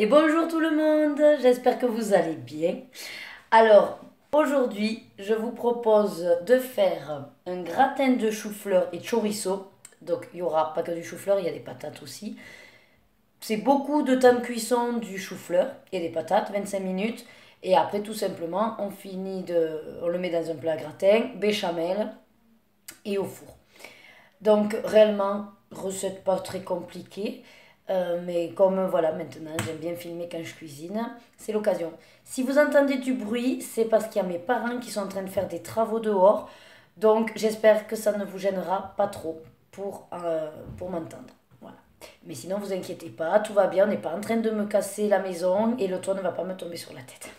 Et bonjour tout le monde, j'espère que vous allez bien. Alors, aujourd'hui, je vous propose de faire un gratin de chou-fleur et de chorizo. Donc, il n'y aura pas que du chou-fleur, il y a des patates aussi. C'est beaucoup de temps de cuisson du chou-fleur et des patates, 25 minutes. Et après, tout simplement, on le met dans un plat gratin, béchamel et au four. Donc, réellement, recette pas très compliquée. Mais comme voilà, maintenant j'aime bien filmer quand je cuisine, c'est l'occasion. Si vous entendez du bruit, c'est parce qu'il y a mes parents qui sont en train de faire des travaux dehors. Donc j'espère que ça ne vous gênera pas trop pour m'entendre. Voilà. Mais sinon, vous inquiétez pas, tout va bien, on n'est pas en train de me casser la maison et le toit ne va pas me tomber sur la tête.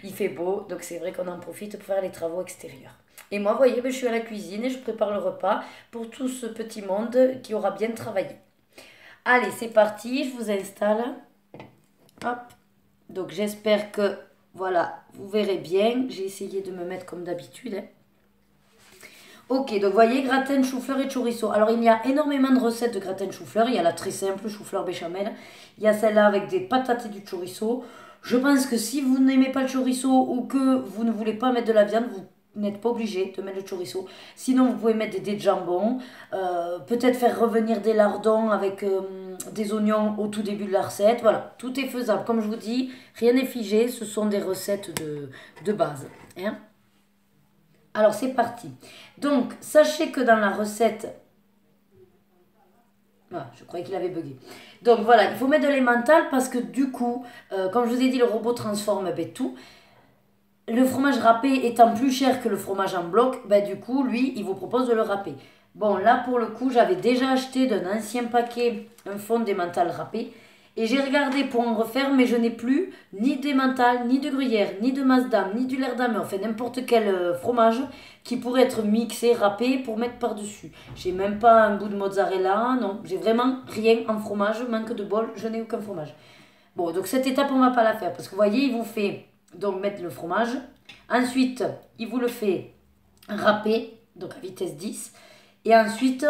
Il fait beau, donc c'est vrai qu'on en profite pour faire les travaux extérieurs. Et moi, vous voyez, je suis à la cuisine et je prépare le repas pour tout ce petit monde qui aura bien travaillé. Allez, c'est parti, je vous installe. Hop. Donc j'espère que, voilà, vous verrez bien. J'ai essayé de me mettre comme d'habitude. Hein. Ok, donc vous voyez, gratin de chou-fleur et de chorizo. Alors il y a énormément de recettes de gratin de chou-fleur. Il y a la très simple, chou-fleur béchamel. Il y a celle-là avec des patates et du chorizo. Je pense que si vous n'aimez pas le chorizo ou que vous ne voulez pas mettre de la viande, vous n'êtes pas obligé de mettre le chorizo. Sinon, vous pouvez mettre des dés de jambon. Peut-être faire revenir des lardons avec des oignons au tout début de la recette. Voilà, tout est faisable. Comme je vous dis, rien n'est figé. Ce sont des recettes de base. Hein. Alors, c'est parti. Donc, sachez que dans la recette... Ah, je croyais qu'il avait bugué. Donc, voilà, il faut mettre de l'emmental parce que du coup, comme je vous ai dit, le robot transforme tout. Le fromage râpé étant plus cher que le fromage en bloc, ben du coup, lui, il vous propose de le râper. Bon, là, pour le coup, j'avais déjà acheté d'un ancien paquet un fond d'emmental râpé. Et j'ai regardé pour en refaire, mais je n'ai plus ni d'emmental, ni de gruyère, ni de masdam, ni du lait-d'amande. Enfin, n'importe quel fromage qui pourrait être mixé, râpé pour mettre par-dessus. J'ai même pas un bout de mozzarella, non. J'ai vraiment rien en fromage, manque de bol, je n'ai aucun fromage. Bon, donc cette étape, on ne va pas la faire. Parce que vous voyez, il vous fait... Donc mettre le fromage. Ensuite, il vous le fait râper, donc à vitesse 10. Et ensuite,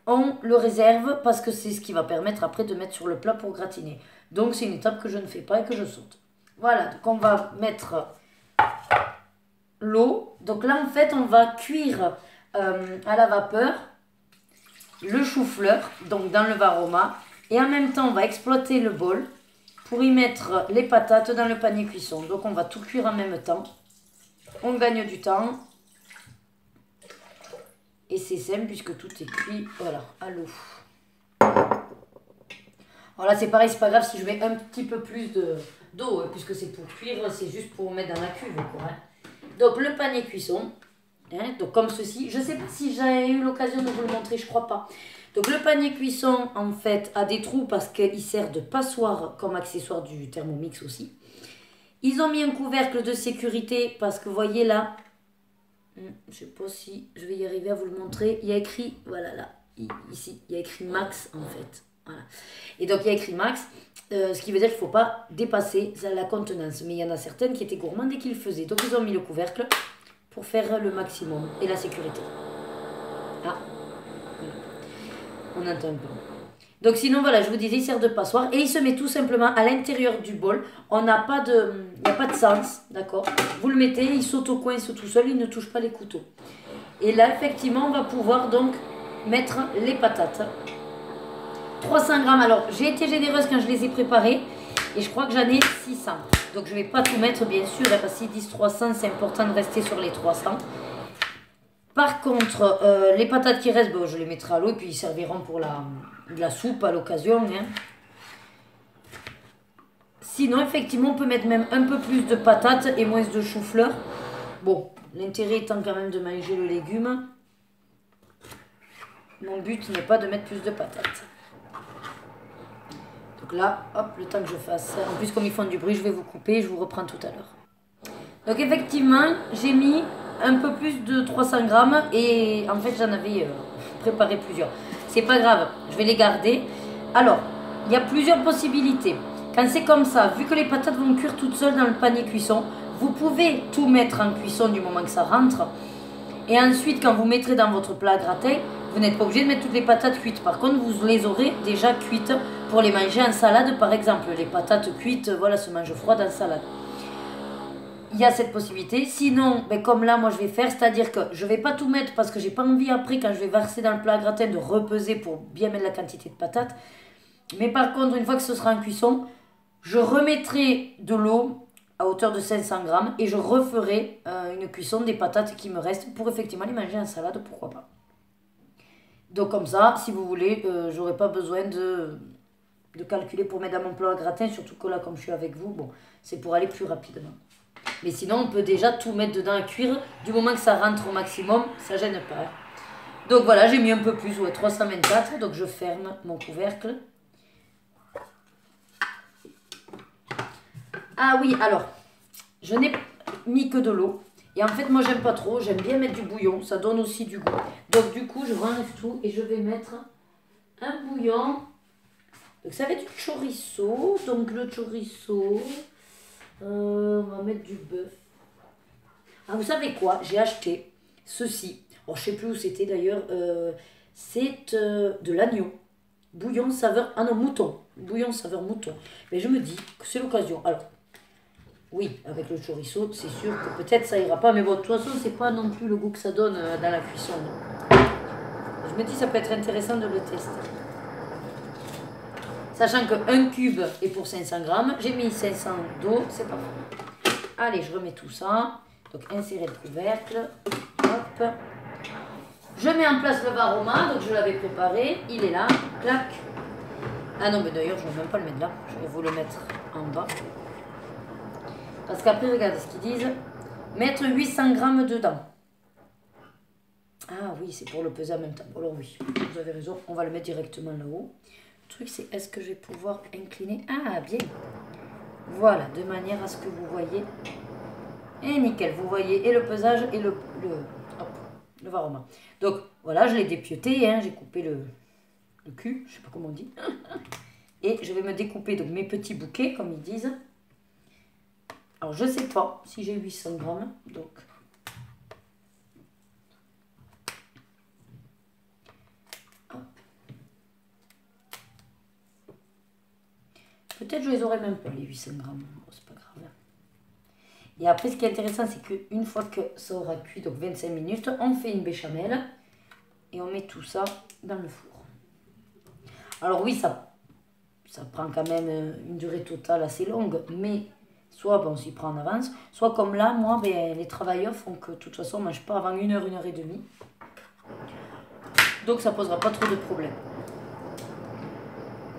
on le réserve parce que c'est ce qui va permettre après de mettre sur le plat pour gratiner. Donc c'est une étape que je ne fais pas et que je saute. Voilà, donc on va mettre l'eau. Donc là, en fait, on va cuire à la vapeur le chou-fleur, donc dans le varoma. Et en même temps, on va exploiter le bol pour y mettre les patates dans le panier cuisson. Donc on va tout cuire en même temps. On gagne du temps. Et c'est simple puisque tout est cuit, voilà, à l'eau. Alors là c'est pareil, c'est pas grave si je mets un petit peu plus d'eau, puisque c'est pour cuire, c'est juste pour mettre dans la cuve. Quoi, hein. Donc le panier cuisson, hein, donc comme ceci. Je sais pas si j'ai eu l'occasion de vous le montrer, je crois pas. Donc le panier cuisson, en fait, a des trous parce qu'il sert de passoire comme accessoire du Thermomix aussi. Ils ont mis un couvercle de sécurité parce que vous voyez là, je sais pas si je vais y arriver à vous le montrer. Il y a écrit, voilà là, ici, il y a écrit max en fait. Voilà. Et donc il y a écrit max, ce qui veut dire qu'il ne faut pas dépasser la contenance. Mais il y en a certaines qui étaient gourmandes et qui le faisaient. Donc ils ont mis le couvercle pour faire le maximum et la sécurité. Ah. On entend un peu. Donc sinon, voilà, je vous disais, il sert de passoire. Et il se met tout simplement à l'intérieur du bol. On n'a pas de... Il n'y a pas de sens, d'accord. Vous le mettez, il s'auto-coince tout seul, il ne touche pas les couteaux. Et là, effectivement, on va pouvoir donc mettre les patates. 300 grammes. Alors, j'ai été généreuse quand je les ai préparées. Et je crois que j'en ai 600. Donc, je ne vais pas tout mettre, bien sûr. Parce qu'ils disent 300, c'est important de rester sur les 300. Par contre, les patates qui restent, bon, je les mettrai à l'eau et puis ils serviront pour de la soupe à l'occasion. Hein. Sinon, effectivement, on peut mettre même un peu plus de patates et moins de chou-fleur. Bon, l'intérêt étant quand même de manger le légume. Mon but n'est pas de mettre plus de patates. Donc là, hop, le temps que je fasse. En plus, comme ils font du bruit, je vais vous couper et je vous reprends tout à l'heure. Donc effectivement, j'ai mis un peu plus de 300 grammes et en fait j'en avais préparé plusieurs. C'est pas grave, je vais les garder. Alors, il y a plusieurs possibilités. Quand c'est comme ça, vu que les patates vont cuire toutes seules dans le panier cuisson, vous pouvez tout mettre en cuisson du moment que ça rentre. Et ensuite, quand vous mettrez dans votre plat gratin, vous n'êtes pas obligé de mettre toutes les patates cuites. Par contre, vous les aurez déjà cuites pour les manger en salade par exemple. Les patates cuites, voilà, se mangent froides en salade. Il y a cette possibilité. Sinon, ben, comme là, moi je vais faire, c'est-à-dire que je vais pas tout mettre parce que j'ai pas envie après, quand je vais verser dans le plat à gratin, de repeser pour bien mettre la quantité de patates. Mais par contre, une fois que ce sera en cuisson, je remettrai de l'eau à hauteur de 500 grammes et je referai une cuisson des patates qui me restent pour effectivement les manger en salade, pourquoi pas. Donc comme ça, si vous voulez, j'aurai pas besoin de calculer pour mettre dans mon plat à gratin, surtout que là, comme je suis avec vous, bon, c'est pour aller plus rapidement. Mais sinon, on peut déjà tout mettre dedans à cuire. Du moment que ça rentre au maximum, ça gêne pas. Donc voilà, j'ai mis un peu plus, ouais, 324. Donc je ferme mon couvercle. Ah oui, alors, je n'ai mis que de l'eau. Et en fait, moi, j'aime pas trop. J'aime bien mettre du bouillon. Ça donne aussi du goût. Donc du coup, je renlève tout et je vais mettre un bouillon. Donc ça va être du chorizo. Donc le chorizo... on va mettre du bœuf. Ah, vous savez quoi? J'ai acheté ceci. Alors, je sais plus où c'était d'ailleurs. C'est de l'agneau. Bouillon saveur... Ah non, mouton. Bouillon saveur mouton. Mais je me dis que c'est l'occasion. Alors, oui, avec le chorizo, c'est sûr que peut-être ça ira pas. Mais bon, de toute façon, c'est pas non plus le goût que ça donne dans la cuisson. Je me dis ça peut être intéressant de le tester. Sachant qu'un cube est pour 500 grammes. J'ai mis 500 d'eau, c'est parfait. Allez, je remets tout ça. Donc, insérer le couvercle. Hop. Je mets en place le varoma. Donc, je l'avais préparé. Il est là. Clac. Ah non, mais d'ailleurs, je ne vais même pas le mettre là. Je vais vous le mettre en bas. Parce qu'après, regardez ce qu'ils disent. Mettre 800 grammes dedans. Ah oui, c'est pour le peser en même temps. Alors oui, vous avez raison. On va le mettre directement là-haut. Le truc, c'est est-ce que je vais pouvoir incliner? Ah, bien. Voilà, de manière à ce que vous voyez. Et nickel, vous voyez et le pesage et le varoma. Donc, voilà, je l'ai dépioté, hein, j'ai coupé le cul, je sais pas comment on dit. Et je vais me découper donc mes petits bouquets, comme ils disent. Alors, je sais pas si j'ai 800 grammes, donc... Peut-être je les aurai même pas, les 800 grammes. Bon, c'est pas grave. Et après, ce qui est intéressant, c'est qu'une fois que ça aura cuit, donc 25 minutes, on fait une béchamel et on met tout ça dans le four. Alors oui, ça prend quand même une durée totale assez longue, mais soit ben, on s'y prend en avance, soit comme là, moi, ben, les travailleurs font que de toute façon, on ne mange pas avant 1 heure, 1 heure et demie. Donc ça ne posera pas trop de problèmes.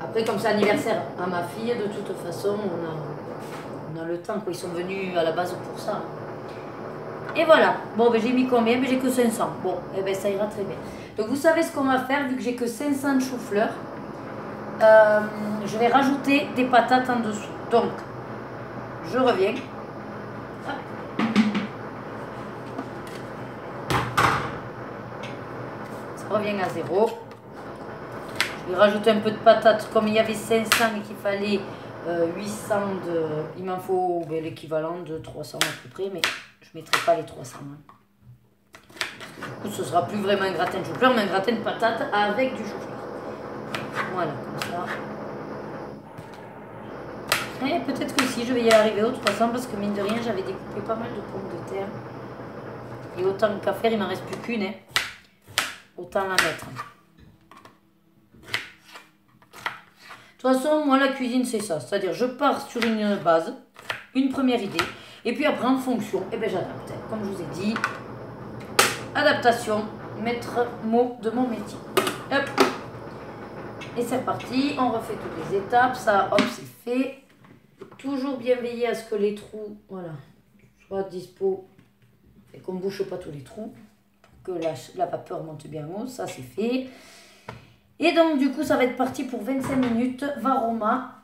Après, comme c'est anniversaire à ma fille, de toute façon, on a le temps, quoi. Ils sont venus à la base pour ça. Et voilà. Bon, ben, j'ai mis combien? Ben, j'ai que 500. Bon, eh ben, ça ira très bien. Donc, vous savez ce qu'on va faire, vu que j'ai que 500 de chou-fleur. Je vais rajouter des patates en dessous. Donc, je reviens. Hop. Ça revient à 0. Je vais rajouter un peu de patates. Comme il y avait 500 et qu'il fallait 800 de... Il m'en faut ben, l'équivalent de 300 à peu près, mais je ne mettrai pas les 300. Hein. Du coup, ce sera plus vraiment un gratin de chou-fleur, mais un gratin de patates avec du chou-fleur. Voilà, comme ça. Et peut-être que si je vais y arriver aux 300, parce que mine de rien, j'avais découpé pas mal de pommes de terre. Et autant qu'à faire, il m'en reste plus qu'une. Hein. Autant la mettre. De toute façon, moi, la cuisine, c'est ça. C'est-à-dire, je pars sur une base, une première idée, et puis après, en fonction, eh ben, j'adapte. Comme je vous ai dit, adaptation, maître mot de mon métier. Hop. Et c'est reparti. On refait toutes les étapes. Ça, hop, c'est fait. Toujours bien veiller à ce que les trous, voilà, soient dispo et qu'on ne bouche pas tous les trous, pour que la vapeur monte bien haut. Ça, c'est fait. Et donc, du coup, ça va être parti pour 25 minutes. Varoma,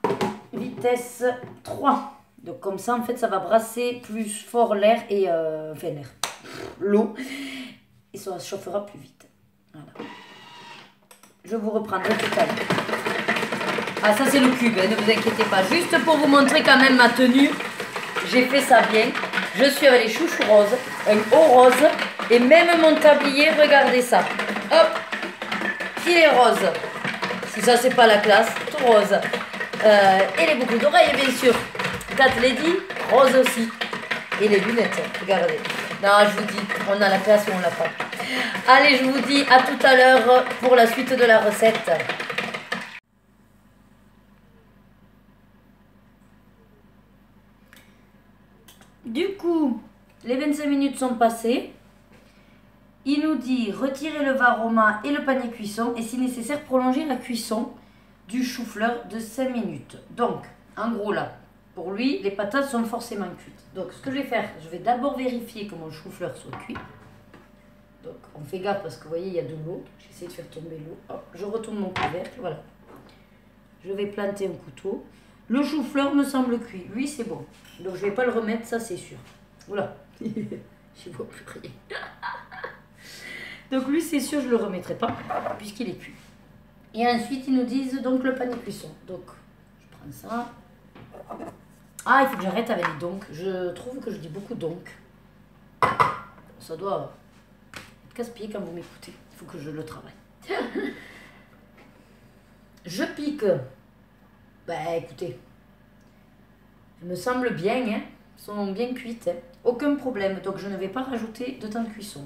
vitesse 3. Donc, comme ça, en fait, ça va brasser plus fort l'air et... enfin, l'air. L'eau. Et ça chauffera plus vite. Voilà. Je vous reprendrai tout à l'heure. Ah, ça, c'est le cube, hein, ne vous inquiétez pas. Juste pour vous montrer quand même ma tenue. J'ai fait ça bien. Je suis avec les chouchous roses, un haut rose. Et même mon tablier, regardez ça. Hop. Filet rose. Si ça, c'est pas la classe. tout rose. Et les boucles d'oreilles, bien sûr. Cat Lady, rose aussi. Et les lunettes, regardez. Non, je vous dis, on a la classe ou on l'a pas. Allez, je vous dis à tout à l'heure pour la suite de la recette. Du coup, les 25 minutes sont passées. Il nous dit retirer le varoma et le panier cuisson et si nécessaire prolonger la cuisson du chou-fleur de 5 minutes. Donc, en gros là, pour lui, les patates sont forcément cuites. Donc, ce que je vais faire, je vais d'abord vérifier que mon chou-fleur soit cuit. Donc, on fait gaffe parce que vous voyez, il y a de l'eau. J'essaie de faire tomber l'eau. Hop, je retourne mon couvercle, voilà. Je vais planter un couteau. Le chou-fleur me semble cuit. Lui, c'est bon. Donc, je ne vais pas le remettre, ça c'est sûr. Voilà. Je ne vois plus rien. Donc, lui, c'est sûr, je ne le remettrai pas puisqu'il est cuit. Et ensuite, ils nous disent donc le panier cuisson. Donc, je prends ça. Ah, il faut que j'arrête avec les donc. Je trouve que je dis beaucoup donc. Ça doit être casse-pied quand vous m'écoutez. Il faut que je le travaille. Je pique. Bah, écoutez. Elles me semblent bien, hein. Elles sont bien cuites. Hein. Aucun problème. Donc, je ne vais pas rajouter de temps de cuisson.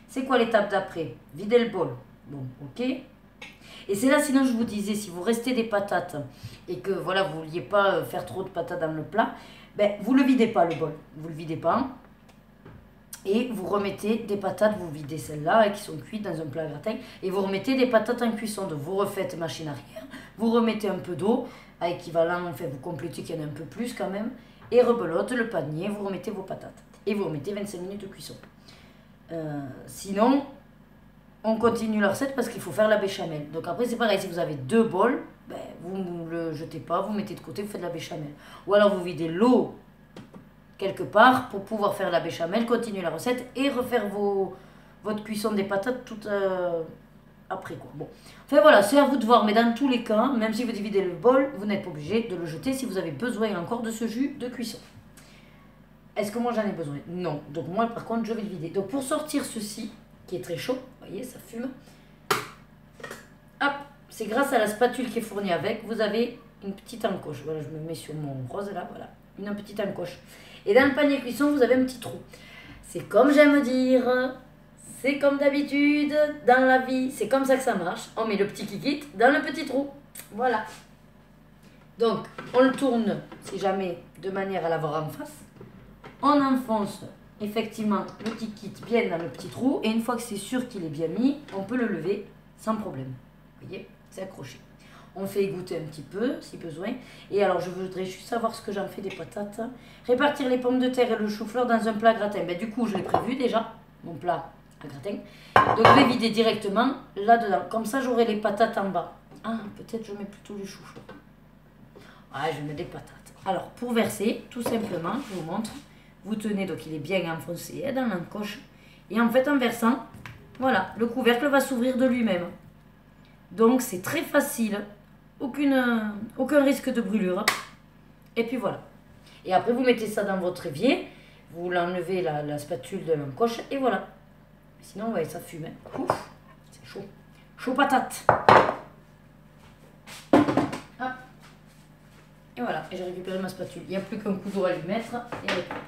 C'est quoi l'étape d'après? Vider le bol. Bon, ok. Et c'est là, sinon je vous disais, si vous restez des patates et que voilà, vous ne vouliez pas faire trop de patates dans le plat, ben, vous ne le videz pas le bol. Vous ne le videz pas. Et vous remettez des patates, vous videz celles-là qui sont cuites dans un plat gratin. Et vous remettez des patates en cuisson. Donc vous refaites machine arrière. Vous remettez un peu d'eau, à équivalent, enfin vous complétez qu'il y en a un peu plus quand même. Et rebelote le panier, vous remettez vos patates. Et vous remettez 25 minutes de cuisson. Sinon, on continue la recette parce qu'il faut faire la béchamel. Donc après, c'est pareil, si vous avez 2 bols, ben, vous ne le jetez pas, vous mettez de côté, vous faites la béchamel. Ou alors vous videz l'eau quelque part pour pouvoir faire la béchamel, continuer la recette et refaire votre cuisson des patates tout après quoi. Bon, enfin voilà, c'est à vous de voir, mais dans tous les cas, même si vous dividez le bol, vous n'êtes pas obligé de le jeter si vous avez besoin encore de ce jus de cuisson. Est-ce que moi j'en ai besoin? Non. Donc moi par contre je vais le vider. Donc pour sortir ceci, qui est très chaud, vous voyez ça fume. Hop, c'est grâce à la spatule qui est fournie avec, vous avez une petite encoche. Voilà, je me mets sur mon rose là, voilà, une petite encoche. Et dans le panier cuisson, vous avez un petit trou. C'est comme j'aime dire, c'est comme d'habitude dans la vie, c'est comme ça que ça marche. On met le petit kikit dans le petit trou. Voilà. Donc, on le tourne, si jamais, de manière à l'avoir en face. On enfonce effectivement le kikit bien dans le petit trou. Et une fois que c'est sûr qu'il est bien mis, on peut le lever sans problème. Vous voyez, c'est accroché. On fait égoutter un petit peu, si besoin. Et alors, je voudrais juste savoir ce que j'en fais des patates. Répartir les pommes de terre et le chou-fleur dans un plat gratin. Ben, du coup, je l'ai prévu déjà, mon plat à gratin. Donc, je vais vider directement là-dedans. Comme ça, j'aurai les patates en bas. Ah, peut-être je mets plutôt le chou-fleur. Ah, je mets des patates. Alors, pour verser, tout simplement, je vous montre. Vous tenez, donc il est bien enfoncé dans l'encoche. Et en fait, en versant, voilà, le couvercle va s'ouvrir de lui-même. Donc, c'est très facile. Aucun risque de brûlure. Et puis voilà. Et après, vous mettez ça dans votre évier. Vous l'enlevez la spatule de l'encoche. Et voilà. Sinon, ouais, ça fume. Hein. Ouf, c'est chaud. Chaud patate. Hop. Et voilà. Et j'ai récupéré ma spatule. Il n'y a plus qu'un coup d'eau à lui mettre. Et elle est propre.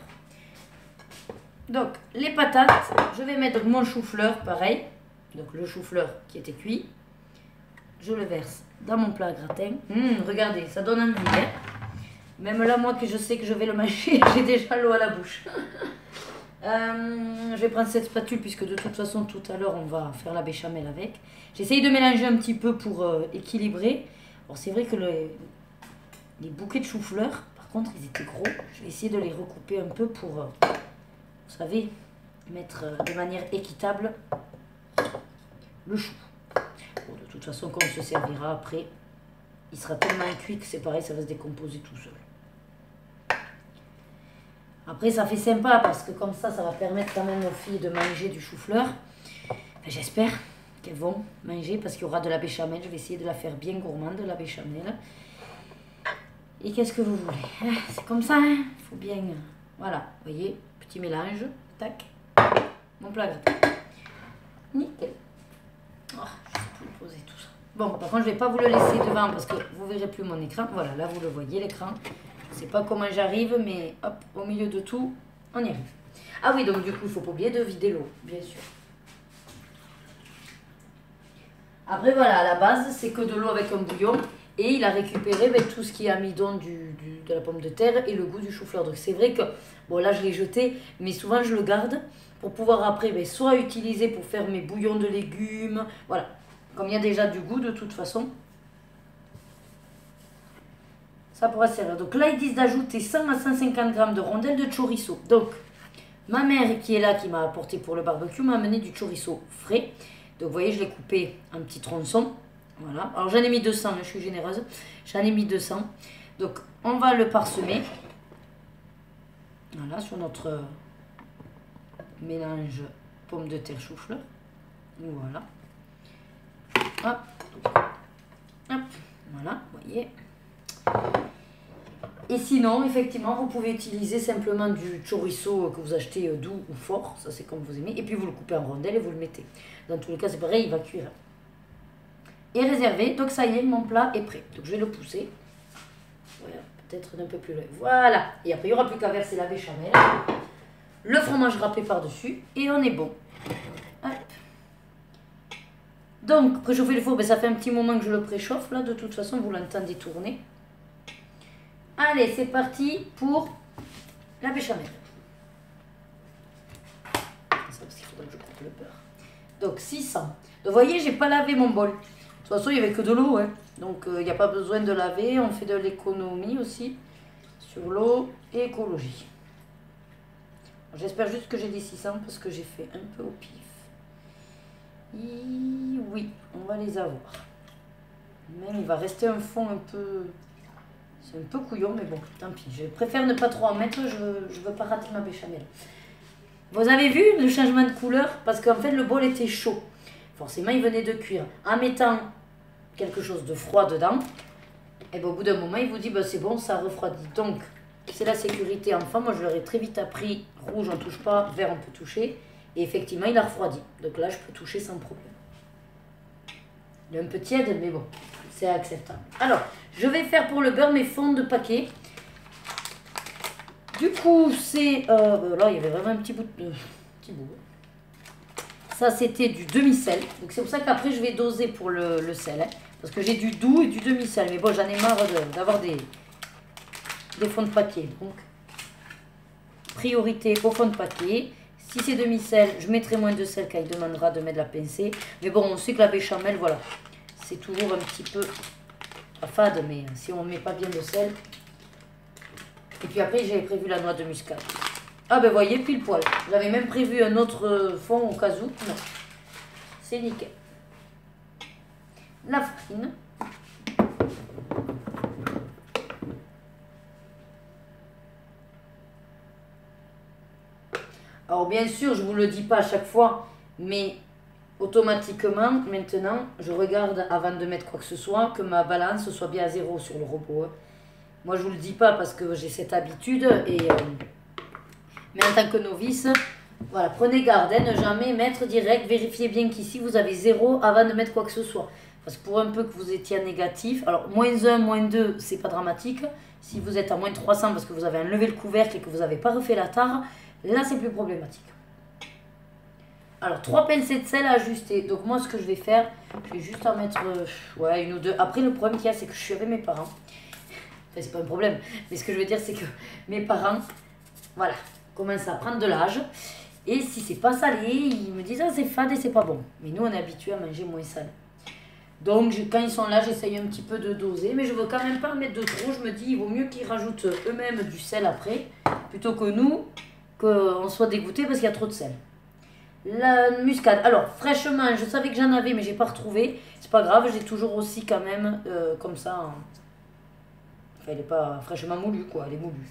Donc, les patates. Je vais mettre mon chou-fleur, pareil. Donc, le chou-fleur qui était cuit. Je le verse dans mon plat à gratin. Regardez, ça donne envie. Hein. Même là, moi, que je sais que je vais le mâcher, j'ai déjà l'eau à la bouche. Je vais prendre cette spatule, puisque de toute façon, tout à l'heure, on va faire la béchamel avec. J'essaye de mélanger un petit peu pour équilibrer. Alors, c'est vrai que les bouquets de chou-fleur, par contre, ils étaient gros. Je vais essayer de les recouper un peu pour, vous savez, mettre de manière équitable le chou. Bon, de toute façon, quand on se servira après, il sera tellement cuit que c'est pareil, ça va se décomposer tout seul. Après, ça fait sympa parce que comme ça va permettre quand même aux filles de manger du chou-fleur. Enfin, j'espère qu'elles vont manger parce qu'il y aura de la béchamel. Je vais essayer de la faire bien gourmande, la béchamel. Et qu'est-ce que vous voulez? C'est comme ça, hein. Il faut bien... Voilà, vous voyez, petit mélange. Tac. Mon plat gratin. Nickel. Oh, je ne sais plus poser tout ça. Bon, par contre, je ne vais pas vous le laisser devant parce que vous ne verrez plus mon écran. Voilà, là, vous le voyez, l'écran. Je ne sais pas comment j'arrive, mais hop, au milieu de tout, on y arrive. Ah oui, donc du coup, il ne faut pas oublier de vider l'eau, bien sûr. Après, voilà, à la base, c'est que de l'eau avec un bouillon. Et il a récupéré tout ce qui est amidon de la pomme de terre et le goût du chou-fleur. Donc c'est vrai que, bon là je l'ai jeté, mais souvent je le garde pour pouvoir après soit utiliser pour faire mes bouillons de légumes. Voilà, comme il y a déjà du goût de toute façon, ça pourra servir. Donc là ils disent d'ajouter 100 à 150 grammes de rondelles de chorizo. Donc ma mère qui est là, qui m'a apporté pour le barbecue, m'a amené du chorizo frais. Donc vous voyez, je l'ai coupé en petits tronçons. Voilà, alors j'en ai mis 200, je suis généreuse, j'en ai mis 200. Donc on va le parsemer, voilà, sur notre mélange pomme de terre chou-fleur. Voilà. Hop, hop, voilà, vous voyez. Et sinon, effectivement, vous pouvez utiliser simplement du chorizo que vous achetez doux ou fort, ça c'est comme vous aimez, et puis vous le coupez en rondelles et vous le mettez. Dans tous les cas, c'est pareil, il va cuire. Et réservé, donc ça y est, mon plat est prêt. Donc je vais le pousser. Voilà, peut-être un peu plus loin. Voilà. Et après, il n'y aura plus qu'à verser la béchamel. Le fromage râpé par-dessus. Et on est bon. Hop. Donc, préchauffer le four, ça fait un petit moment que je le préchauffe. Là, de toute façon, vous l'entendez tourner. Allez, c'est parti pour la béchamel. Ça, parce qu'il faudrait que je coupe le beurre. Donc, 600. Donc, vous voyez, j'ai pas lavé mon bol. De toute façon, il n'y avait que de l'eau, hein. Donc il n'y a pas besoin de laver. On fait de l'économie aussi sur l'eau et écologie. J'espère juste que j'ai dit 600 parce que j'ai fait un peu au pif. Oui, on va les avoir. Même il va rester un fond un peu... C'est un peu couillon, mais bon, tant pis. Je préfère ne pas trop en mettre, je veux pas rater ma béchamel. Vous avez vu le changement de couleur? Parce qu'en fait, le bol était chaud. Forcément, il venait de cuire. En mettant quelque chose de froid dedans, et ben, au bout d'un moment, il vous dit, c'est bon, ça refroidit. Donc, c'est la sécurité enfant. Moi, je leur ai très vite appris, rouge, on ne touche pas, vert, on peut toucher. Et effectivement, il a refroidi. Donc là, je peux toucher sans problème. Il est un peu tiède, mais bon, c'est acceptable. Alors, je vais faire pour le beurre mes fonds de paquet. Du coup, c'est... là, il y avait vraiment un petit bout de... Ça, c'était du demi-sel. Donc, c'est pour ça qu'après, je vais doser pour le sel. Hein, parce que j'ai du doux et du demi-sel. Mais bon, j'en ai marre d'avoir des fonds de paquet. Donc, priorité au fond de paquet. Si c'est demi-sel, je mettrai moins de sel quand il demandera de mettre la pincée. Mais bon, on sait que la béchamel, voilà, c'est toujours un petit peu fade. Mais si on ne met pas bien de sel. Et puis après, j'avais prévu la noix de muscade. Ah ben voyez, pile poil. J'avais même prévu un autre fond au cas où. Non, c'est nickel. La farine. Alors bien sûr, je ne vous le dis pas à chaque fois, mais automatiquement, maintenant, je regarde avant de mettre quoi que ce soit, que ma balance soit bien à 0 sur le robot. Hein. Moi, je ne vous le dis pas parce que j'ai cette habitude, mais en tant que novice, voilà, prenez garde, hein, ne jamais mettre direct, vérifiez bien qu'ici, vous avez 0 avant de mettre quoi que ce soit. Parce que pour un peu que vous étiez négatif, alors moins 1, moins 2, c'est pas dramatique. Si vous êtes à moins 300 parce que vous avez enlevé le couvercle et que vous n'avez pas refait la tare, là c'est plus problématique. Alors 3 pincées de sel à ajuster. Donc moi ce que je vais faire, je vais juste en mettre ouais, 1 ou 2. Après le problème qu'il y a, c'est que je suis avec mes parents. Enfin c'est pas un problème, mais ce que je veux dire c'est que mes parents, voilà, commencent à prendre de l'âge. Et si c'est pas salé, ils me disent ah c'est fade et c'est pas bon. Mais nous on est habitués à manger moins salé. Donc quand ils sont là, j'essaye un petit peu de doser, mais je veux quand même pas en mettre de trop. Je me dis, il vaut mieux qu'ils rajoutent eux-mêmes du sel après, plutôt que nous, qu'on soit dégoûtés parce qu'il y a trop de sel. La muscade, alors fraîchement, je savais que j'en avais, mais j'ai pas retrouvé. C'est pas grave, j'ai toujours aussi quand même, comme ça, hein. Enfin, elle est pas fraîchement moulue, quoi, elle est moulue.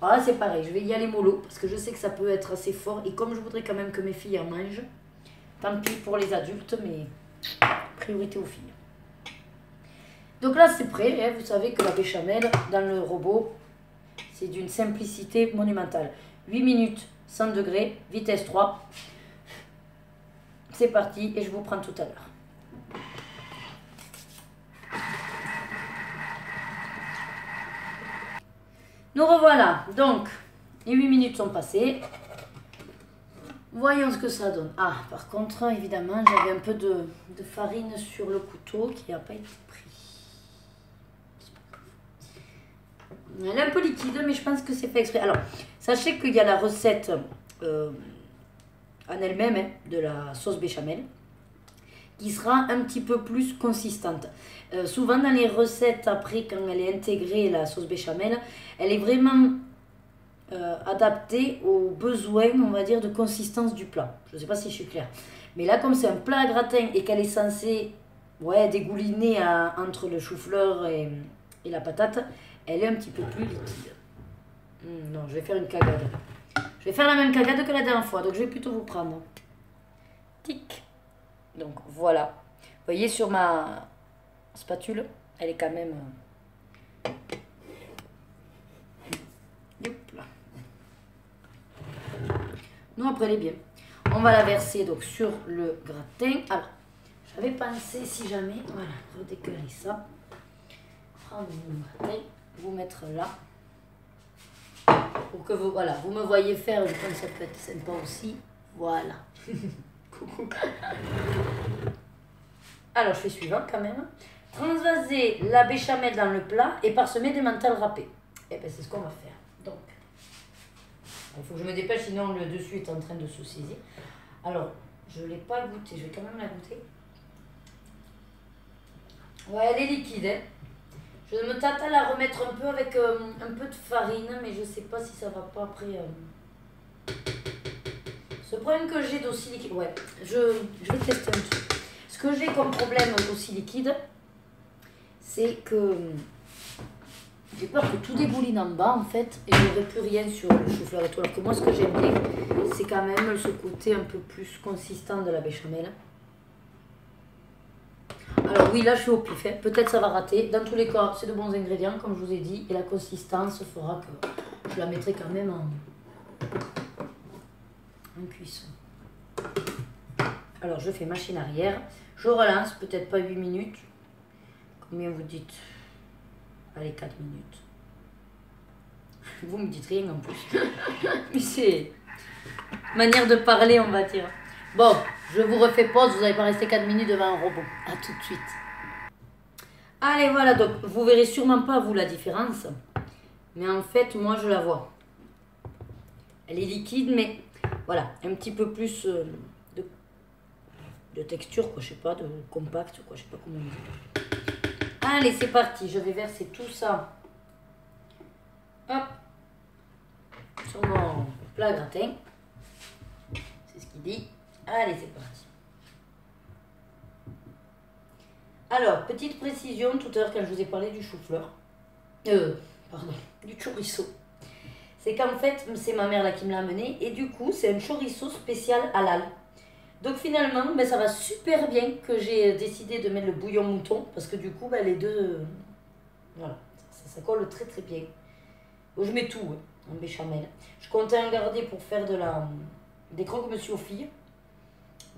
Ah, c'est pareil, je vais y aller mollo, parce que je sais que ça peut être assez fort, et comme je voudrais quand même que mes filles en mangent, tant pis pour les adultes, mais... priorité aux filles. Donc là c'est prêt, hein, vous savez que la béchamel dans le robot c'est d'une simplicité monumentale. 8 minutes, 100 degrés, vitesse 3. C'est parti et je vous prends tout à l'heure. Nous revoilà. Donc, les 8 minutes sont passées. Voyons ce que ça donne. Ah, par contre, évidemment, j'avais un peu de farine sur le couteau qui n'a pas été pris. Elle est un peu liquide, mais je pense que c'est fait exprès. Alors, sachez qu'il y a la recette en elle-même hein, de la sauce béchamel qui sera un petit peu plus consistante. Souvent dans les recettes, après, quand elle est intégrée, la sauce béchamel, elle est vraiment adaptée aux besoins, on va dire, de consistance du plat. Je ne sais pas si je suis claire. Mais là, comme c'est un plat à gratin et qu'elle est censée dégouliner entre le chou-fleur et la patate, elle est un petit peu plus liquide. Non, je vais faire une cagade. Je vais faire la même cagade que la dernière fois, donc je vais plutôt vous prendre. Tic. Donc voilà. Vous voyez sur ma spatule, elle est quand même... Hop là. Non, après elle est bien. On va la verser donc sur le gratin. Alors, j'avais pensé si jamais, voilà, redécoller ça. Prendre mon gratin, vous mettre là. Pour que vous, voilà, vous me voyez faire, je pense que ça peut être sympa aussi. Voilà. Coucou. Alors, je fais suivant quand même. Transvaser la béchamel dans le plat et parsemer des mentales râpées. Et bien, c'est ce qu'on va faire. Donc, il faut que je me dépêche, sinon le dessus est en train de se saisir. Alors, je ne l'ai pas goûté, je vais quand même la goûter. Ouais, elle est liquide, hein. Je me tâte à la remettre un peu avec un peu de farine, mais je ne sais pas si ça va pas après... Ce problème que j'ai d'aussi liquide... Ouais, je vais tester un truc. Ce que j'ai comme problème d'aussi liquide, c'est que j'ai peur que tout débouline en bas, en fait, et j'aurai plus rien sur le chou-fleur et tout. Alors que moi, ce que j'aime bien, c'est quand même ce côté un peu plus consistant de la béchamel. Alors oui, là je suis au pif, hein. Peut-être ça va rater. Dans tous les cas, c'est de bons ingrédients, comme je vous ai dit. Et la consistance fera que je la mettrai quand même en cuisson. Alors je fais machine arrière. Je relance, peut-être pas 8 minutes. Combien vous dites? Allez, 4 minutes. Vous me dites rien en plus. Mais c'est manière de parler, on va dire. Bon, je vous refais pause, vous n'allez pas rester 4 minutes devant un robot. A tout de suite. Allez, voilà, donc vous verrez sûrement pas, vous, la différence. Mais en fait, moi, je la vois. Elle est liquide, mais voilà, un petit peu plus de texture, quoi, je sais pas, de compact, quoi, je sais pas comment on dit. Allez, c'est parti, je vais verser tout ça. Hop. Sur mon plat gratin. C'est ce qu'il dit. Allez, c'est parti. Alors, petite précision, tout à l'heure quand je vous ai parlé du chou-fleur, pardon, du chorizo, c'est qu'en fait, c'est ma mère là qui me l'a amené, et du coup, c'est un chorizo spécial halal. Donc finalement, ben, ça va super bien que j'ai décidé de mettre le bouillon mouton, parce que du coup, ben, les deux, voilà, ça colle très très bien. Donc, je mets tout en béchamel. Je comptais en garder pour faire des croque-monsieur aux filles.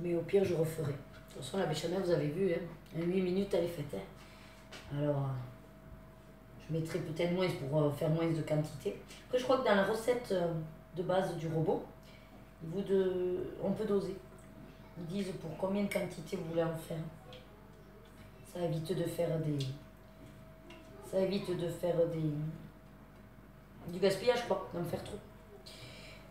Mais au pire, je referai. De toute façon, la béchamel, vous avez vu, hein, en 8 minutes, elle est faite. Hein. Alors, je mettrai peut-être moins pour faire moins de quantité. Après, je crois que dans la recette de base du robot, on peut doser. Ils disent pour combien de quantité vous voulez en faire. Ça évite de faire du gaspillage, quoi, d'en faire trop.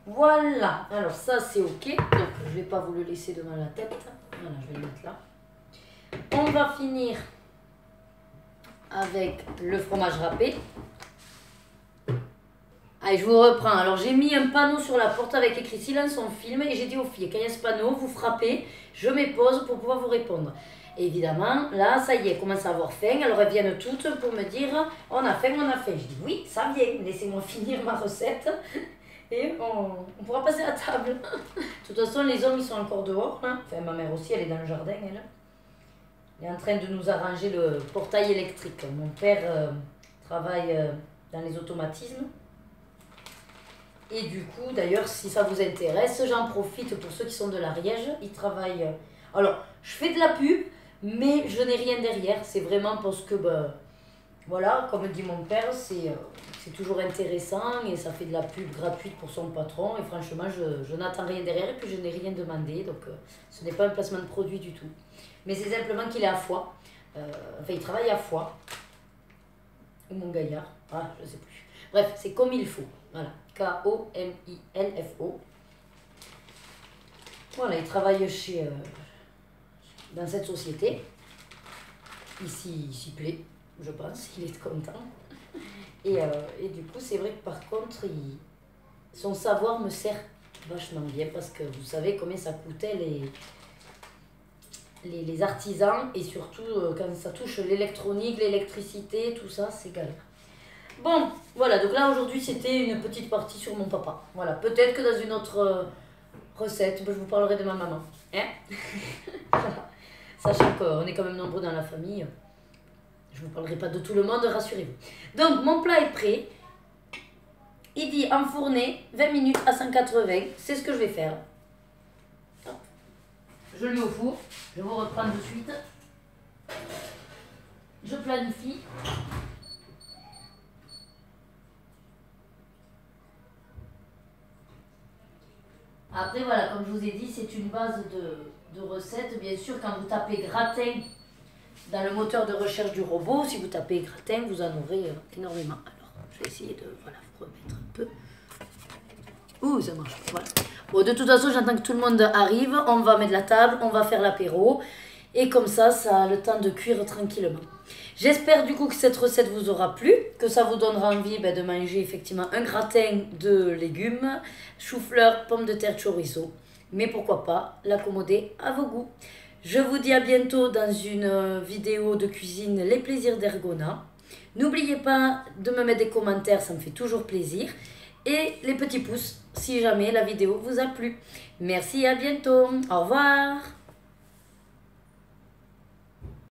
Voilà, alors ça c'est ok, donc je vais pas vous le laisser devant la tête, voilà, je vais le mettre là. On va finir avec le fromage râpé. Allez, je vous reprends, alors j'ai mis un panneau sur la porte avec écrit silence on filme et j'ai dit aux filles, quand il y a ce panneau, vous frappez, je mets pause pour pouvoir vous répondre. Et évidemment, là, ça y est, elles commencent à avoir faim, alors elles viennent toutes pour me dire, on a faim, on a faim. Je dis oui, ça vient, laissez-moi finir ma recette. Et on pourra passer à table. De toute façon, les hommes, ils sont encore dehors. Hein. Enfin, ma mère aussi, elle est dans le jardin, elle. Elle est en train de nous arranger le portail électrique. Mon père travaille dans les automatismes. Et du coup, d'ailleurs, si ça vous intéresse, j'en profite pour ceux qui sont de l'Ariège. Ils travaillent... alors, je fais de la pub, mais je n'ai rien derrière. C'est vraiment parce que... voilà, comme dit mon père, c'est toujours intéressant et ça fait de la pub gratuite pour son patron. Et franchement, je n'attends rien derrière et puis je n'ai rien demandé. Donc, ce n'est pas un placement de produit du tout. Mais c'est simplement qu'il est à Foix. Enfin, il travaille à Foix. Ou Montgaillard. Ah, je ne sais plus. Bref, c'est comme il faut. Voilà. Komilfo. Voilà, il travaille dans cette société. Ici, il s'y plaît, je pense. Il est content. Et du coup, c'est vrai que par contre, son savoir me sert vachement bien parce que vous savez combien ça coûtait les artisans et surtout quand ça touche l'électronique, l'électricité, tout ça, c'est galère. Bon, voilà, donc là aujourd'hui c'était une petite partie sur mon papa. Voilà, peut-être que dans une autre recette, je vous parlerai de ma maman. Hein. Voilà. Sachant qu'on est quand même nombreux dans la famille. Je ne vous parlerai pas de tout le monde, rassurez-vous. Donc, mon plat est prêt. Il dit enfourner 20 minutes à 180. C'est ce que je vais faire. Hop. Je le mets au four. Je vous reprends de suite. Je planifie. Après, voilà, comme je vous ai dit, c'est une base de recette. Bien sûr, quand vous tapez gratin dans le moteur de recherche du robot, si vous tapez gratin, vous en aurez énormément. Alors, je vais essayer de voilà, vous remettre un peu. Ouh, ça marche. Voilà. Bon, de toute façon, j'entends que tout le monde arrive. On va mettre la table, on va faire l'apéro. Et comme ça a le temps de cuire tranquillement. J'espère du coup que cette recette vous aura plu, que ça vous donnera envie de manger effectivement un gratin de légumes, chou-fleur, pommes de terre, chorizo. Mais pourquoi pas l'accommoder à vos goûts. Je vous dis à bientôt dans une vidéo de cuisine Les Plaisirs d'Ergona. N'oubliez pas de me mettre des commentaires, ça me fait toujours plaisir. Et les petits pouces si jamais la vidéo vous a plu. Merci et à bientôt. Au revoir.